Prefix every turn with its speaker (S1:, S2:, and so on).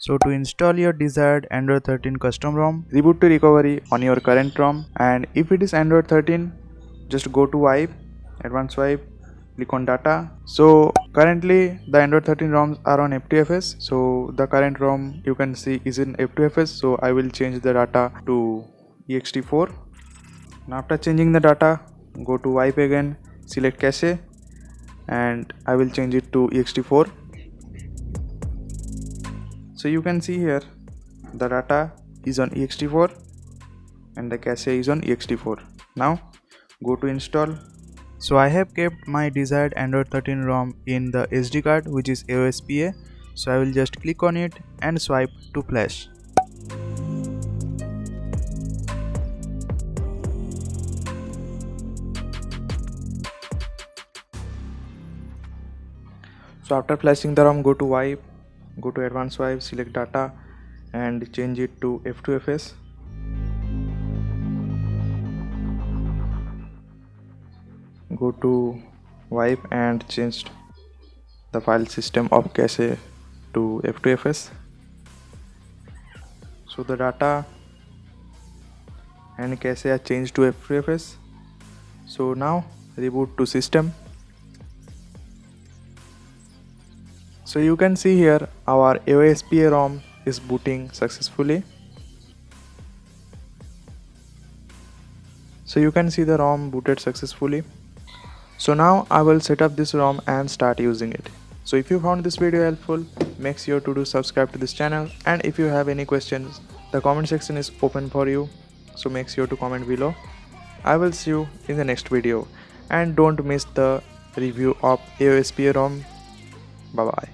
S1: So to install your desired Android 13 custom ROM, reboot to recovery on your current ROM, and if it is Android 13, just go to wipe, advanced wipe, click on data. So currently the Android 13 ROMs are on f2fs, so the current ROM you can see is in f2fs, so I will change the data to ext4. Now after changing the data, go to wipe again, select cache, and I will change it to ext4. So you can see here the data is on ext4 and the cache is on ext4. Now go to install. So I have kept my desired Android 13 ROM in the SD card, which is AOSPA. So I will just click on it and swipe to flash. So after flashing the ROM, go to wipe, go to advanced wipe, select data and change it to f2fs. Go to wipe and change the file system of cache to f2fs. So the data and cache are changed to f2fs. So now reboot to system. So you can see here our AOSPA ROM is booting successfully. So you can see the ROM booted successfully. So now I will set up this ROM and start using it. So if you found this video helpful, make sure to subscribe to this channel, and if you have any questions, the comment section is open for you. So make sure to comment below. I will see you in the next video, and don't miss the review of AOSPA ROM. Bye bye.